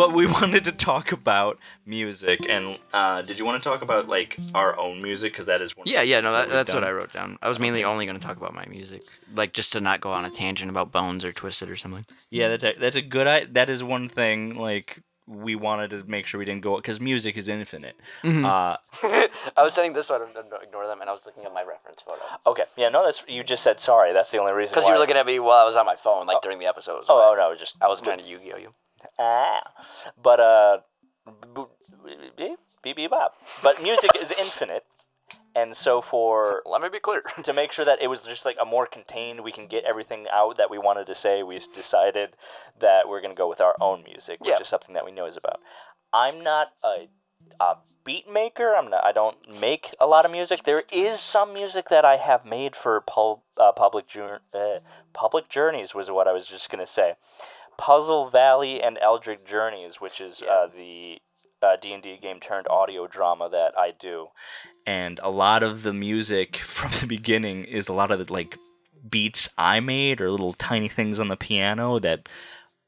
But we wanted to talk about music, and did you want to talk about like our own music? Because that is one. Yeah, no, that's what I wrote down. I was mainly only going to talk about my music, like just to not go on a tangent about Bones or Twisted or something. Yeah, that's a good. That is one thing. Like we wanted to make sure we didn't go because music is infinite. Mm-hmm. I was setting this so I don't ignore them, and I was looking at my reference photo. Okay, yeah, no, that's you just said sorry. That's the only reason. Because you were looking at me while I was on my phone, like during the episode. Oh no, I was trying to Yu-Gi-Oh you. But beep bop. But music is infinite, and so let me be clear, to make sure that it was just like a more contained, we can get everything out that we wanted to say. We decided that we're gonna go with our own music, which is something that we know is about. I'm not a beat maker. I don't make a lot of music. There is some music that I have made for Public Journeys was what I was just gonna say. Puzzle Valley and Eldritch Journeys, which is the D&D game turned audio drama that I do. And a lot of the music from the beginning is a lot of the like beats I made or little tiny things on the piano that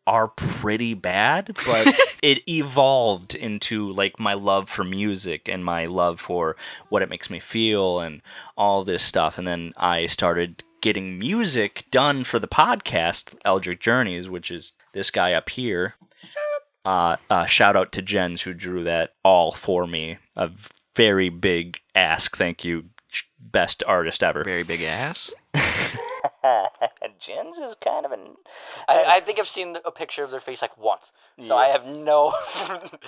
are pretty bad, but it evolved into like my love for music and my love for what it makes me feel and all this stuff. And then I started getting music done for the podcast, Eldritch Journeys, which is this guy up here. Shout out to Jens who drew that all for me. A very big ask. Thank you. Best artist ever. Very big ass. Jens is kind of an... I think I've seen a picture of their face like once. So I have no...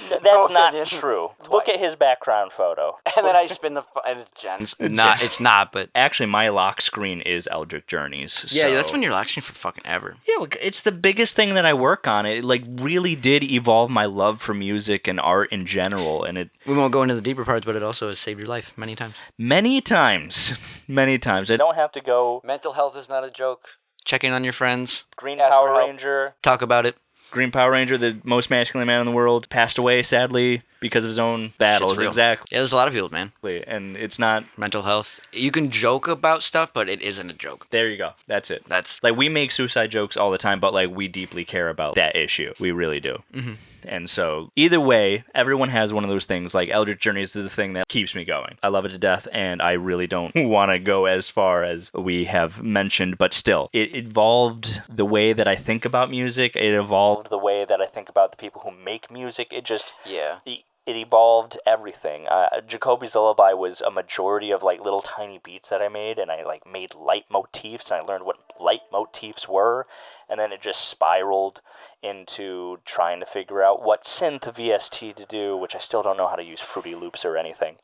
That's not true. Twice. Look at his background photo. And then I spin and it's Jens. It's not, but... Actually, my lock screen is Eldritch Journeys. Yeah, that's been your lock screen for fucking ever. Yeah, it's the biggest thing that I work on. It like really did evolve my love for music and art in general, and it... We won't go into the deeper parts, but it also has saved your life many times. Many times. Many times. I don't have to go... Mental health is not a joke. Check in on your friends. Green Power Ranger. Talk about it. Green Power Ranger, the most masculine man in the world, passed away, sadly, because of his own battles. Exactly. Yeah, there's a lot of people, man. And it's not... Mental health. You can joke about stuff, but it isn't a joke. There you go. That's it. That's... Like, we make suicide jokes all the time, but, like, we deeply care about that issue. We really do. Mm-hmm. And so, either way, everyone has one of those things. Like, Eldritch Journeys is the thing that keeps me going. I love it to death, and I really don't want to go as far as we have mentioned, but still. It evolved the way that I think about music. It evolved the way that I think about the people who make music. It just... Yeah. It evolved everything. Jacoby's Lullaby was a majority of like little tiny beats that I made, and I like made leitmotifs, and I learned what leitmotifs were, and then it just spiraled into trying to figure out what synth VST to do, which I still don't know how to use Fruity Loops or anything.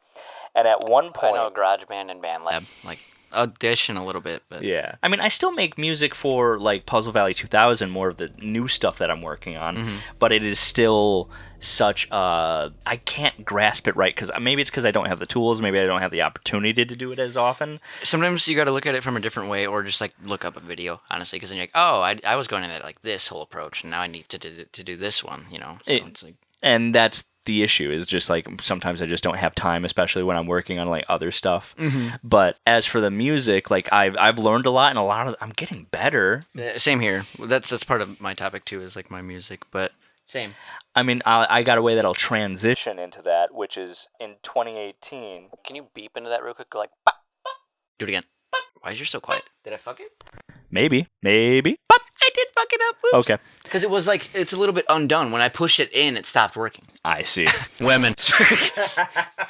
And at one point... I know GarageBand and BandLab, like... Audition a little bit, but... Yeah. I mean, I still make music for, like, Puzzle Valley 2000, more of the new stuff that I'm working on, but it is still such a... I can't grasp it right, because maybe it's because I don't have the tools, maybe I don't have the opportunity to do it as often. Sometimes you gotta look at it from a different way, or just, like, look up a video, honestly, because then you're like, oh, I was going in at, like, this whole approach, and now I need to do this one, you know? So it's like... And that's the issue is just like sometimes I just don't have time, especially when I'm working on like other stuff. But as for the music, like I've learned a lot, and I'm getting better. Same here. That's part of my topic too, is like my music, but same. I mean, I got a way that I'll transition into that, which is in 2018. Can you beep into that real quick? Go like, bop, bop. Do it again. Bop. Why is yours so quiet? Did I fuck it? Maybe. Bop. I did fuck it up. Oops. Okay. Because it was like, it's a little bit undone. When I pushed it in, it stopped working. I see. Women.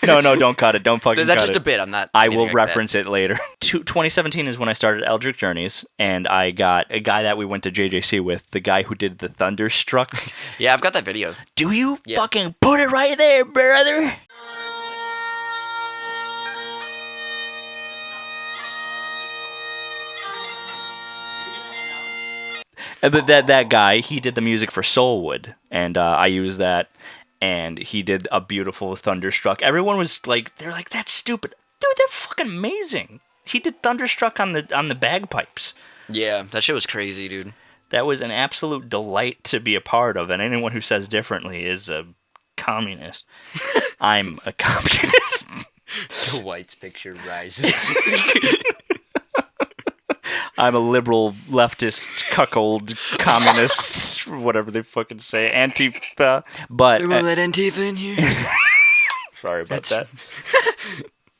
No, don't cut it. Don't fucking cut it. That's just a bit. I'm not... I will reference it later. 2017 is when I started Eldritch Journeys, and I got a guy that we went to JJC with, the guy who did the Thunderstruck. Yeah, I've got that video. Do you? Yeah. Fucking put it right there, brother. But that guy, he did the music for Soulwood, and I used that, and he did a beautiful Thunderstruck. Everyone was like, they're like, that's stupid. Dude, that's fucking amazing. He did Thunderstruck on the bagpipes. Yeah, that shit was crazy, dude. That was an absolute delight to be a part of, and anyone who says differently is a communist. I'm a communist. The White's picture rises. I'm a liberal, leftist, cuckold, communist, whatever they fucking say, Antifa. But we won't let Antifa in here. Sorry about that.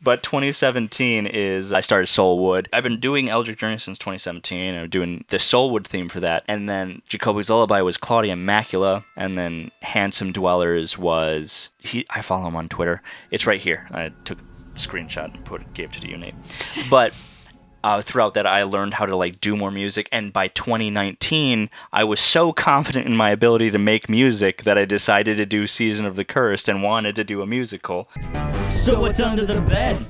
But 2017 is, I started Soulwood. I've been doing Eldritch Journey since 2017. I'm doing the Soulwood theme for that. And then Jacoby's Lullaby was Claudia Macula. And then Handsome Dwellers was, I follow him on Twitter. It's right here. I took a screenshot and gave it to you, Nate. But throughout that, I learned how to like do more music. And by 2019, I was so confident in my ability to make music that I decided to do Season of the Cursed and wanted to do a musical. So what's under the bed?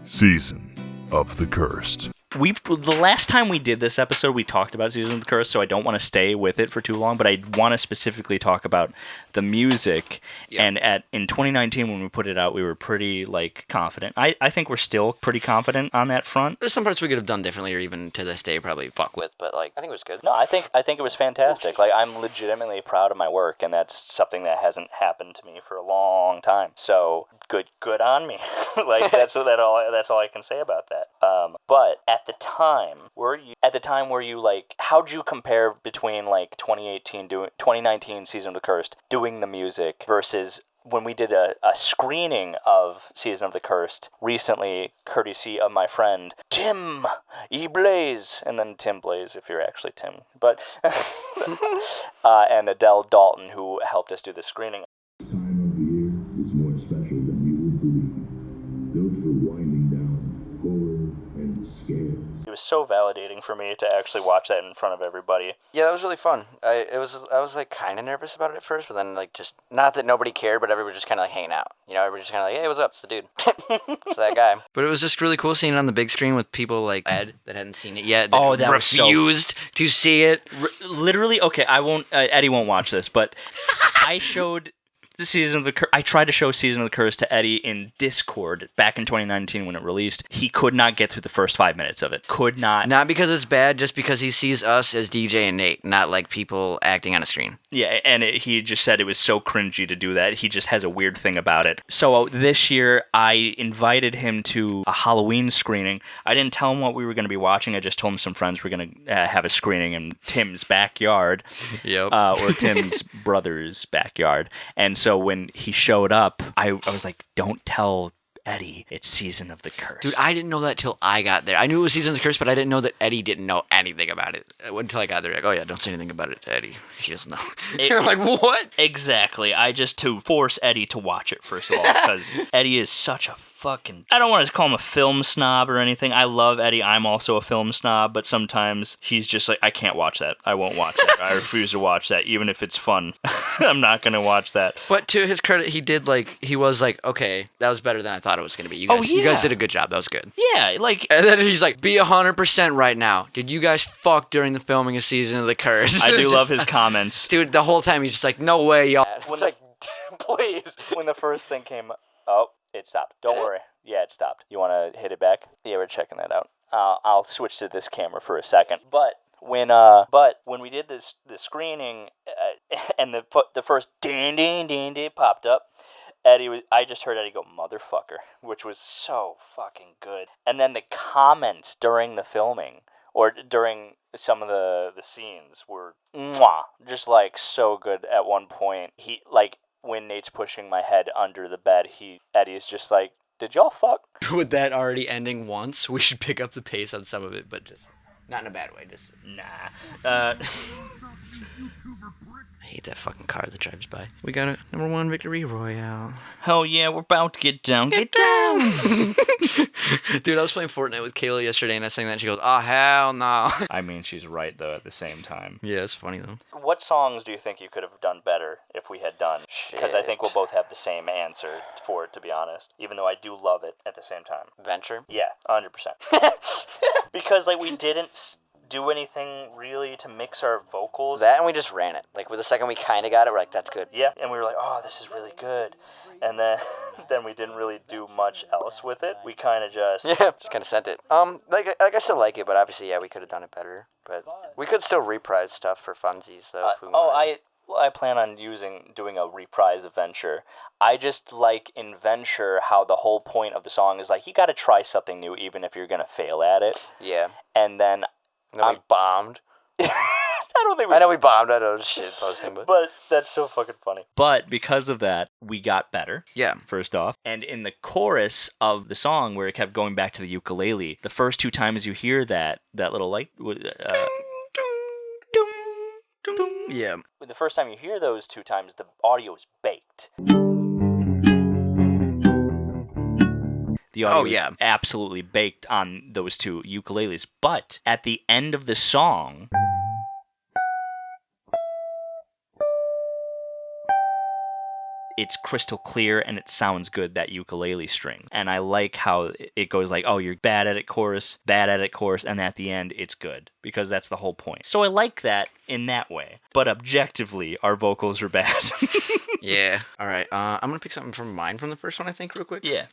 Season of the Cursed. The last time we did this episode, we talked about Season of the Curse, so I don't want to stay with it for too long, but I want to specifically talk about the music. Yep. And in 2019, when we put it out, we were pretty confident. I think we're still pretty confident on that front. There's some parts we could have done differently, or even to this day probably fuck with, but I think it was good. No, I think it was fantastic. I'm legitimately proud of my work, and that's something that hasn't happened to me for a long time. So good on me. That's all I can say about that. But at the time, were you how'd you compare between 2019 Season of the Cursed doing the music versus when we did a screening of Season of the Cursed recently, courtesy of my friend Tim E. Blaze, and then Tim Blaze if you're actually Tim, but and Adele Dalton, who helped us do the screening. This time of the year is more special than you would believe. Built for winding down horror and scares. It was so validating for me to actually watch that in front of everybody. Yeah, that was really fun. I was kind of nervous about it at first, but then just not that nobody cared, but everybody was just kind of hanging out. Everybody just kind of hey, what's up? It's the dude. It's that guy. But it was just really cool seeing it on the big screen with people like Ed that hadn't seen it yet. That refused to see it. Literally, okay, I won't. Eddie won't watch this, but I showed the Season of the Curse. I tried to show Season of the Curse to Eddie in Discord back in 2019 when it released. He could not get through the first 5 minutes of it. Could not. Not because it's bad, just because he sees us as DJ and Nate, not like people acting on a screen. Yeah, and he just said it was so cringy to do that. He just has a weird thing about it. So this year, I invited him to a Halloween screening. I didn't tell him what we were going to be watching. I just told him some friends were going to have a screening in Tim's backyard. Yep. Or Tim's brother's backyard. And so when he showed up, I was like, don't tell Eddie it's Season of the Curse. Dude, I didn't know that till I got there. I knew it was Season of the Curse, but I didn't know that Eddie didn't know anything about it until I got there. Oh yeah, don't say anything about it to Eddie. He doesn't know. I'm like, what? Exactly. To force Eddie to watch it, first of all, because Eddie is such a fucking... I don't want to call him a film snob or anything. I love Eddie. I'm also a film snob, but sometimes he's just like, I can't watch that. I won't watch that. I refuse to watch that, even if it's fun. I'm not going to watch that. But to his credit, he was like, okay, that was better than I thought it was going to be. You guys did a good job. That was good. Yeah, And then he's like, be 100% right now. Did you guys fuck during the filming of Season of the Curse? I do love his comments. Dude, the whole time he's just like, no way, y'all. It's like, please. When the first thing came up, it stopped. Don't worry. Yeah, it stopped. You want to hit it back? Yeah, we're checking that out. I'll switch to this camera for a second. But when we did the screening, and the first ding ding ding ding popped up, I just heard Eddie go motherfucker, which was so fucking good. And then the comments during the filming or during some of the scenes were just so good. At one point, when Nate's pushing my head under the bed, Eddie's just like, did y'all fuck? With that already ending once, we should pick up the pace on some of it, but just not in a bad way. Just nah. I hate that fucking car that drives by. We got a #1 victory royale. Oh yeah, we're about to get down. Get down! Dude, I was playing Fortnite with Kayla yesterday, and I sang that, and she goes, oh, hell no. I mean, she's right, though, at the same time. Yeah, it's funny, though. What songs do you think you could have done better if we had done? Because I think we'll both have the same answer for it, to be honest. Even though I do love it at the same time. Venture? Yeah, 100%. Because, we didn't do anything really to mix our vocals. That and we just ran it. With the second we kind of got it, we're like, that's good. Yeah, and we were like, oh, this is really good. And then we didn't really do much else with it. We kind of just... Yeah, just kind of sent it. I still like it, but obviously, yeah, we could have done it better. But we could still reprise stuff for funsies, though. I plan on doing a reprise of Venture. I just like in Venture how the whole point of the song is you got to try something new even if you're going to fail at it. Yeah. And then And then we bombed. I don't think I know we bombed. I know shit posting, but that's so fucking funny. But because of that, we got better. Yeah. First off. And in the chorus of the song where it kept going back to the ukulele, the first 2 times you hear that little light... Yeah. The first time you hear those 2 times, the audio is baked. The audio is absolutely baked on those 2 ukuleles. But at the end of the song... it's crystal clear and it sounds good, that ukulele string. And I like how it goes like, oh, you're bad at it chorus, and at the end it's good, because that's the whole point. So I like that in that way. But objectively, our vocals are bad. Yeah. All right. I'm going to pick something from mine from the first one, I think, real quick. Yeah.